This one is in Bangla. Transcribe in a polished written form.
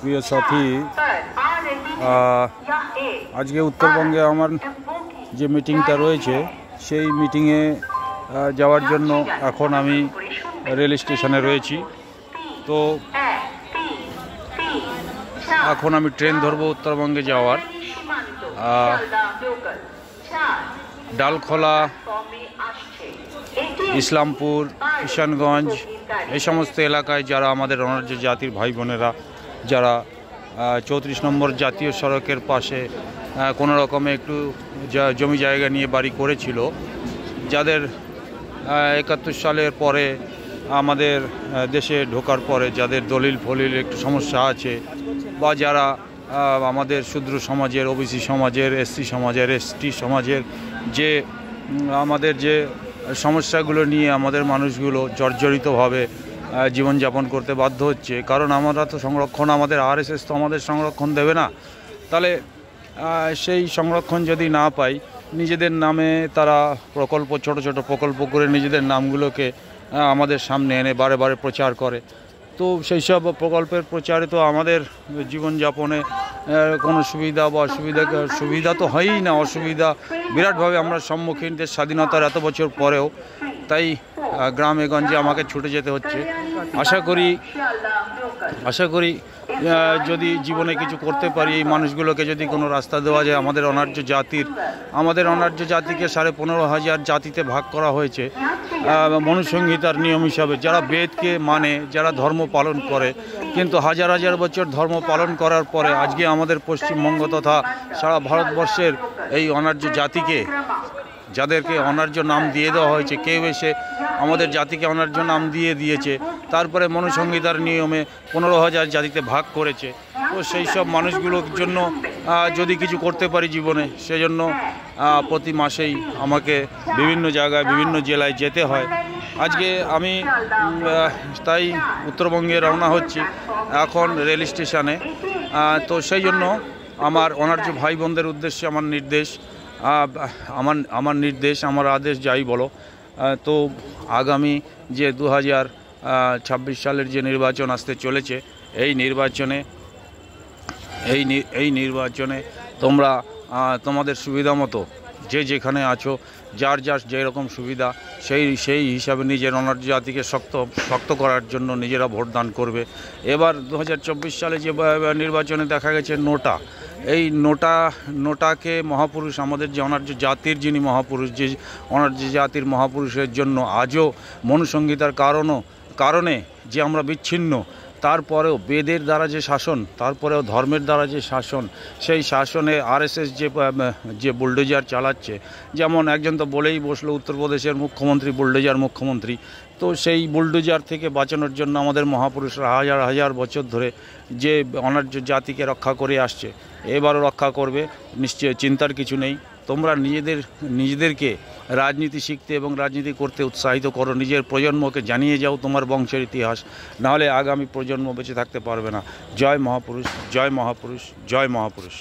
প্রিয় সাথী, আজকে উত্তরবঙ্গে আমার যে মিটিংটা রয়েছে সেই মিটিংয়ে যাওয়ার জন্য এখন আমি রেল স্টেশনে রয়েছি। তো এখন আমি ট্রেন ধরবো উত্তরবঙ্গে যাওয়ার। ডালখোলা, ইসলামপুর, কিষানগঞ্জ এই সমস্ত এলাকায় যারা আমাদের অনার্য জাতির ভাই বোনেরা যারা 34 নম্বর জাতীয় সড়কের পাশে কোনো রকমে একটু জমি জায়গা নিয়ে বাড়ি করেছিল, যাদের 71 সালের পরে আমাদের দেশে ঢোকার পরে যাদের দলিল ফলিল একটু সমস্যা আছে, বা যারা আমাদের শূদ্র সমাজের, ওবিসি সমাজের, এসসি সমাজের, এসটি সমাজের যে আমাদের যে সমস্যাগুলো নিয়ে আমাদের মানুষগুলো জর্জরিতভাবে জীবনযাপন করতে বাধ্য হচ্ছে। কারণ আমরা তো সংরক্ষণ, আমাদের আরএসএস তো আমাদের সংরক্ষণ দেবে না। তাহলে সেই সংরক্ষণ যদি না পাই, নিজেদের নামে তারা প্রকল্প, ছোট ছোট প্রকল্প করে নিজেদের নামগুলোকে আমাদের সামনে এনে বারে বারে প্রচার করে। তো সেই সব প্রকল্পের প্রচারে তো আমাদের জীবনযাপনে কোনো সুবিধা বা সুবিধা তো হয়ই না, অসুবিধা বিরাটভাবে আমরা সম্মুখীন দেশ স্বাধীনতার এত বছর পরেও। তাই গ্রামে গঞ্জে আমাকে ছুটে যেতে হচ্ছে। আশা করি যদি জীবনে কিছু করতে পারি, এই মানুষগুলোকে যদি কোনো রাস্তা দেওয়া যায়। আমাদের অনার্য জাতিকে 15,500 জাতিতে ভাগ করা হয়েছে মনুসংহিতার নিয়ম হিসাবে। যারা বেদকে মানে, যারা ধর্ম পালন করে, কিন্তু হাজার হাজার বছর ধর্ম পালন করার পরে আজকে আমাদের পশ্চিমবঙ্গ তথা সারা ভারতবর্ষের এই অনার্য জাতিকে, যাদেরকে অনার্য নাম দিয়ে দেওয়া হয়েছে, কেউ এসে আমাদের জাতিকে অনার্য নাম দিয়েছে, তারপরে মনুসংহিতার নিয়মে 15,000 জাতিতে ভাগ করেছে। তো সেই সব মানুষগুলোর জন্য যদি কিছু করতে পারি জীবনে, সেজন্য প্রতি মাসেই আমাকে বিভিন্ন জায়গায়, বিভিন্ন জেলায় যেতে হয়। আজকে আমি তাই উত্তরবঙ্গে রওনা হচ্ছি এখন রেল স্টেশনে। তো সেই জন্য আমার অনার্য ভাই বোনদের উদ্দেশ্যে আমার নির্দেশ, আমার আদেশ যাই বলো। তো আগামী যে 2026 সালের যে নির্বাচন আসতে চলেছে, এই নির্বাচনে তোমরা তোমাদের সুবিধা মতো যে যেখানে আছো, যার যেরকম সুবিধা সেই হিসাবে নিজের অনার্য জাতিকে শক্ত করার জন্য নিজেরা ভোটদান করবে। এবার 2024 সালে যে নির্বাচনে দেখা গেছে এই নোটাকে মহাপুরুষ, আমাদের যে অনার্য জাতির যিনি মহাপুরুষ, যে অনার্য জাতির মহাপুরুষের জন্য আজও মনুসংহিতার কারণে যে আমরা বিচ্ছিন্ন, তারপরেও বেদের দ্বারা যে শাসন, তারপরেও ধর্মের দ্বারা যে শাসন, সেই শাসনে আরএসএস যে বুলডোজার চালাচ্ছে। যেমন একজন তো বলেই বসলো, উত্তরপ্রদেশের মুখ্যমন্ত্রী বুলডোজার মুখ্যমন্ত্রী। তো সেই বুলডোজার থেকে বাঁচানোর জন্য আমাদের মহাপুরুষরা হাজার হাজার বছর ধরে যে অনার্য জাতিকে রক্ষা করে আসছে, এবারও রক্ষা করবে, নিশ্চয় চিন্তার কিছু নেই। তোমরা নিজেদেরকে রাজনীতি শিখতে এবং রাজনীতি করতে উৎসাহিত করো, নিজের প্রজন্মকে জানিয়ে যাও তোমার বংশের ইতিহাস, নাহলে আগামী প্রজন্ম বেঁচে থাকতে পারবে না। জয় মহাপুরুষ, জয় মহাপুরুষ, জয় মহাপুরুষ।